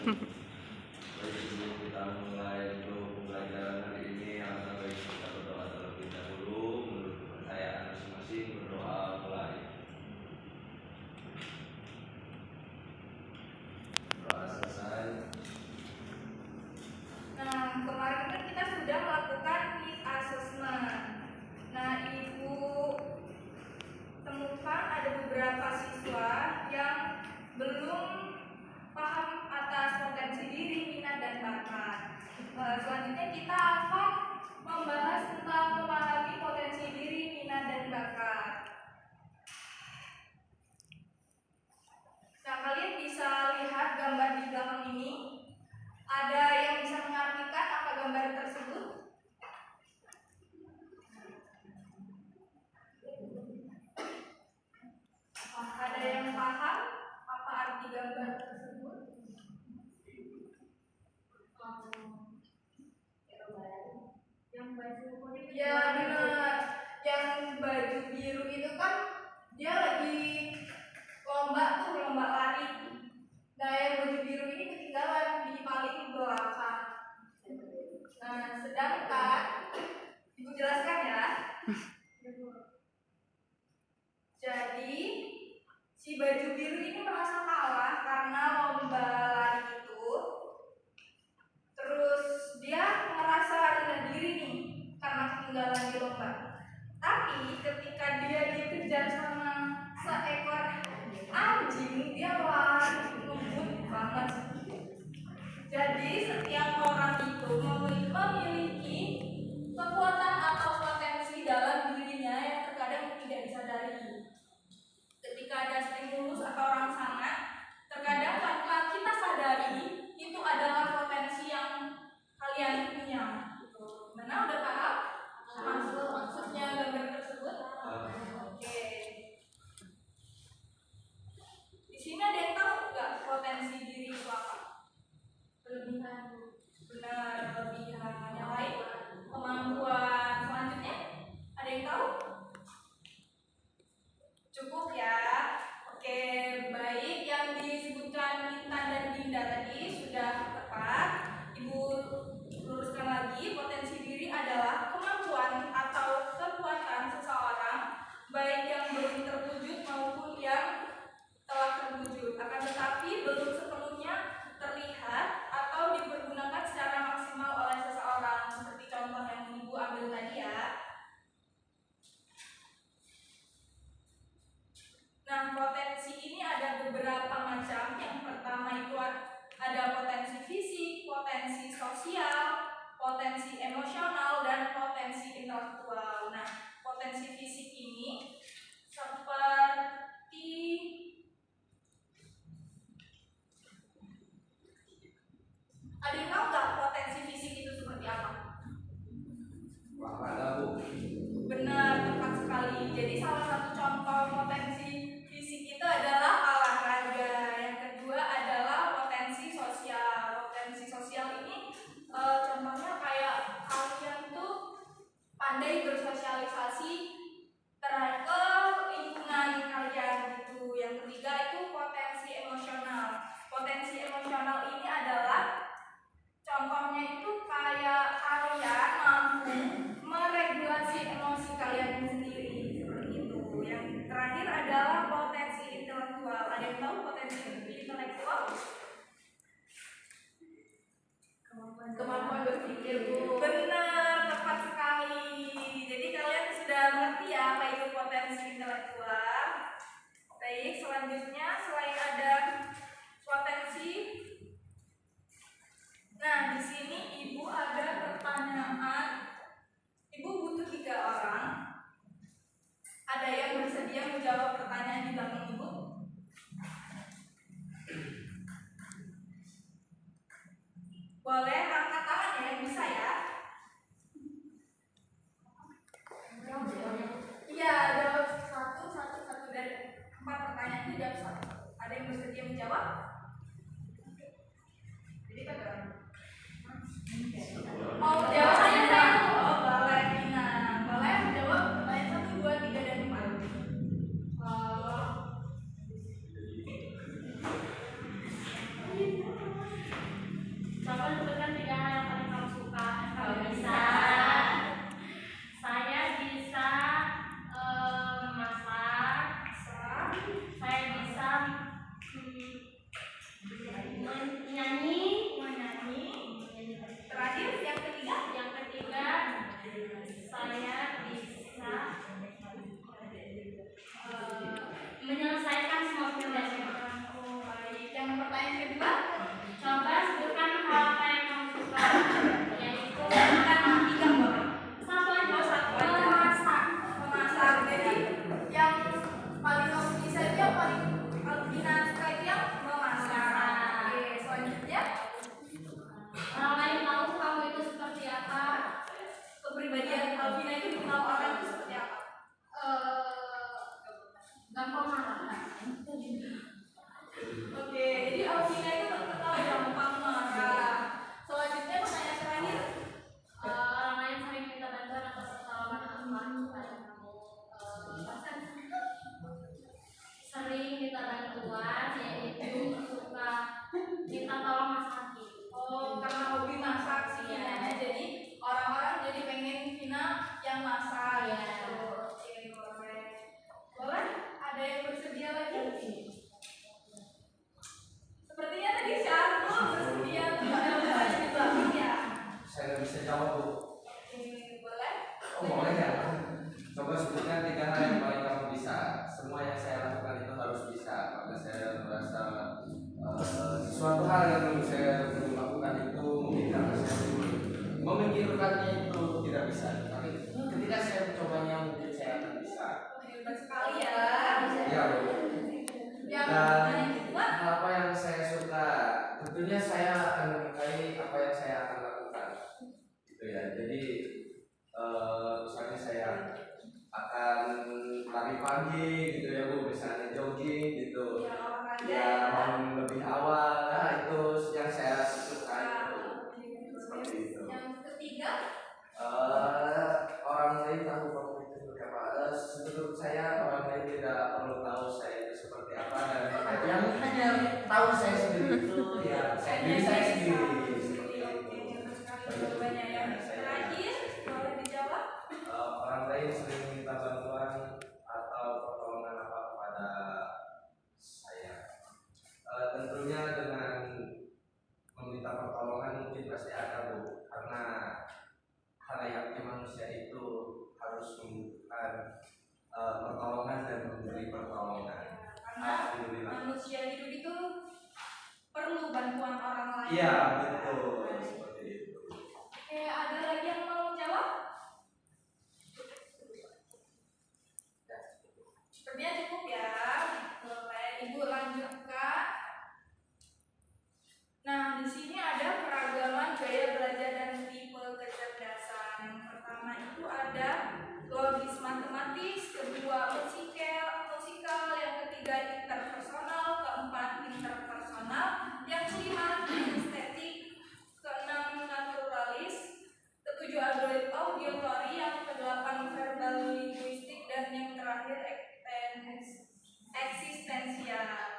Baik, sebelum kita mulai untuk pembelajaran hari ini, alangkah baik kita berdoa terlebih dahulu. Menurut kepercayaan masing-masing, berdoa mulai. Doa selesai. Nah, kemarin kan kita sudah melakukan need assessment. Nah, Ibu temukan ada beberapa siswa yang belum paham atas potensi diri, minat, dan bakat. Selanjutnya kita akan membahas tentang memahami potensi diri, minat, dan bakat. Nah, kalian bisa lihat gambar di belakang ini. Ada yang bisa mengartikan apa gambar tersebut? Ada yang paham apa arti gambar tersebut? Yang baju kuning. Ya benar. Yang baju biru itu kan dia lagi lomba lari. Nah, yang baju biru ini ketinggalan di paling belakang. Nah, sedangkan Ibu jelaskan ya. Jadi si baju biru ini merasa kalah karena lomba lari itu. Terus dia merasa rendah diri nih karena ketinggalan di lomba. Tapi ketika dia dikejar sama seekor anjing, dia lari ngebut banget. Jadi setiap orang itu memiliki kekuatan atau potensi dalam dirinya yang terkadang tidak disadari. Ketika ada stimulus atau rangsangan, terkadang tanpa kita sadari itu adalah potensi yang kalian punya. Mana udah paham maksudnya gambar tersebut? Oke. Di sini ada yang tahu nggak potensi diri itu apa? Kelebihan. Benar, kelebihan. Yang lain kemampuan. Selanjutnya ada yang tahu? Cukup ya. Oke, baik. Yang disebutkan Intan dan Dinda tadi sudah tepat. Ibu luruskan lagi, potensi diri adalah kemampuan atau kekuatan seseorang, baik yang belum terwujud maupun yang telah terwujud, akan tetapi belum sepenuhnya terlihat atau dipergunakan secara maksimal oleh seseorang, seperti contoh yang Ibu ambil tadi ya. Nah, potensi ini ada beberapa macam. Yang pertama itu ada potensi fisik, potensi sosial, potensi emosional, dan potensi intelektual. Nah, potensi fisik ini seperti ada yang tahu nggak potensi fisik itu seperti apa? Olahraga, Bu. Benar, tepat sekali. Jadi salah satu contoh potensi fisik itu adalah olahraga. Yang kedua adalah potensi sosial. Potensi sosial ini contohnya kayak kalian tuh pandai bersosialisasi terhadap lingkungan kalian gitu. Yang ketiga itu potensi emosional. Potensi emosional ini adalah contohnya itu kayak kalian mampu meregulasi emosi kalian sendiri, seperti itu. Yang terakhir adalah potensi intelektual. Ada yang tahu potensi intelektual? Kemampuan berpikir, Bu. Benar, tepat sekali. Jadi kalian sudah mengerti ya apa itu potensi intelektual. Baik, selanjutnya selain ada potensi, nah di sini Ibu ada pertanyaan. Ibu butuh 3 orang. Ada yang bersedia menjawab pertanyaan di belakang Ibu? Boleh angkat tangan ya, yang bisa ya. Iya, jawab satu dari 4 pertanyaan itu jawab satu. Ada yang bersedia menjawab? Jadi kan mau jawab hanya satu. Oh, boleh Nina. Boleh menjawab pertanyaan 1, 2, 3, dan 4. pemarahan. Oke, jadi Alvina itu terkenal gampang marah. Selanjutnya pertanyaan terakhir. Orang lain sering minta bantuan atau pertolongan apa kepada kamu? Sering minta bantuan, yaitu suka minta tolong masakin. Oh, karena hobi masak sih ya. Jadi orang-orang jadi pengen Vina yang masak ya. Oke, boleh. Boleh? Ada yang bersedia lagi? Sepertinya tadi si Arno bersedia untuk ada pertanyaan di belakang ya. Saya nggak bisa jawab, Bu. Oke, boleh? Oh, boleh ya? Coba sebutkan 3 hal yang paling kamu bisa. Semua yang saya lakukan itu harus bisa. Karena saya merasa sesuatu hal yang belum saya belum lakukan itu mungkin karena saya memikirkannya itu tidak bisa. Tapi ketika saya mencobanya mungkin saya akan bisa. Hebat sekali ya. Iya, Bu. Yang Dan kedua, apa yang saya suka, tentunya saya akan menyukai apa yang saya akan lakukan. Gitu ya. Jadi misalnya saya akan lari pagi gitu ya, Bu, misalnya jogging gitu. ya olahraga. Ya, bangun lebih awal. Nah, itu yang saya suka gitu. Seperti itu. Yang ketiga, Orang lain tahu kamu itu seperti apa. Menurut saya orang lain tidak perlu tahu saya itu seperti apa, dan yang hanya tahu saya sendiri itu ya diri saya sendiri. Seperti itu. hebat sekali jawabannya. Yang terakhir, boleh dijawab? Orang lain sering minta bantuan atau pertolongan apa kepada saya. Tentunya dengan meminta pertolongan mungkin pasti ada, Bu, karena halayaknya manusia itu harus membutuhkan pertolongan dan memberi pertolongan. Karena Alhamdulillah. manusia hidup itu perlu bantuan orang lain. Iya, betul, seperti itu. Oke, ada lagi yang mau jawab? Sepertinya cukup ya. Boleh Ibu lanjutkan. Nah, di sini ada keragaman gaya belajar dan tipe kecerdasan. Yang pertama itu ada logis matematis, kedua musikal, yang ketiga interpersonal, keempat interpersonal, yang kelima kinestetik, keenam naturalis, ketujuh auditory, yang kedelapan verbal linguistik, dan yang terakhir eksistensial.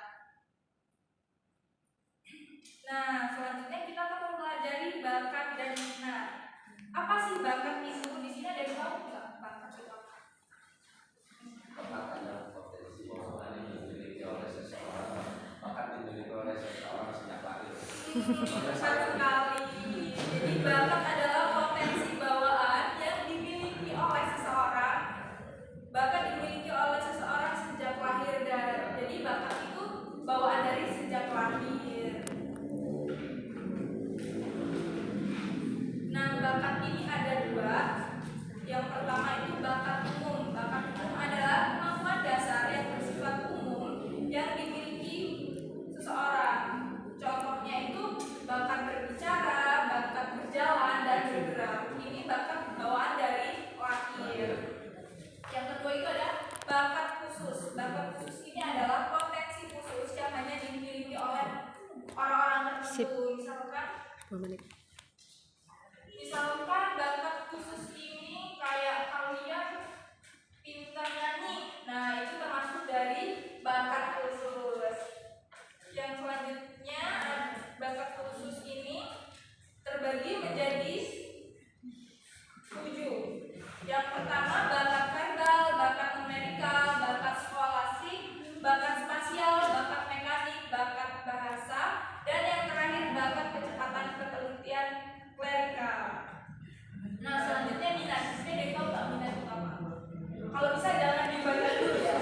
Nah, selanjutnya kita akan mempelajari bakat dan minat. Apa sih bakat itu? Di sini ada yang tahu nggak bakat itu apa? Bakat adalah potensi bawaan yang dimiliki oleh seseorang. Bakat dimiliki oleh seseorang sejak lahir. Tepat sekali. Jadi bakat adalah potensi bawaan yang dimiliki oleh seseorang. Bakat dimiliki oleh seseorang sejak lahir. Jadi bakat itu bawaan dari sejak lahir. Nah, bakat ini ada 2. Yang pertama itu bakat umum. Bakat umum adalah kemampuan dasar yang bersifat umum yang dimiliki seseorang. Contohnya itu bakat berbicara, bakat berjalan, dan bergerak. Ini bakat bawaan dari lahir. Yang kedua itu ada bakat khusus. Bakat khusus ini adalah potensi khusus yang hanya dimiliki oleh orang-orang tertentu. Misalkan bakat khusus ini kayak kalian pintar nyanyi. Nah, itu termasuk dari bakat khusus. Yang selanjutnya, bakat khusus ini terbagi menjadi 7. Yang pertama bakat verbal, bakat numerikal, bakat skolastik, bakat spasial, bakat mekanik, bakat bahasa, dan yang terakhir bakat kecepatan ketelitian klerikal. Nah, selanjutnya minat. Di sini tahu nggak minat itu apa? Kalau bisa jangan dibaca dulu ya.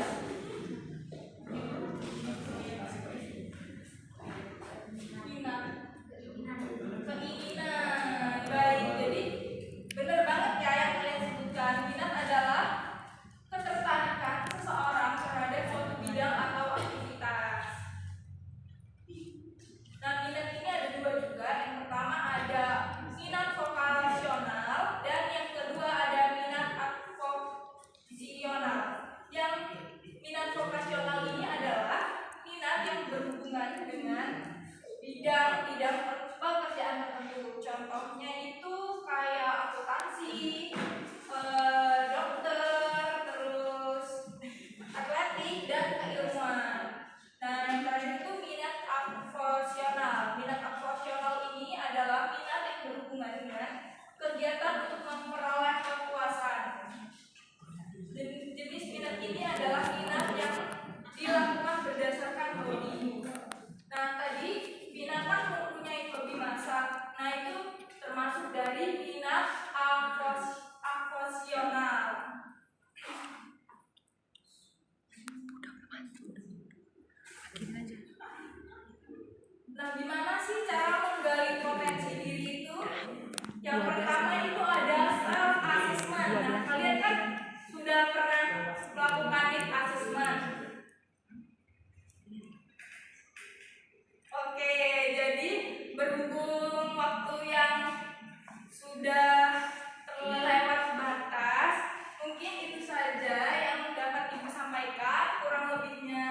sudah terlewat batas. Mungkin itu saja yang dapat Ibu sampaikan. Kurang lebihnya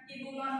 Ibu mohon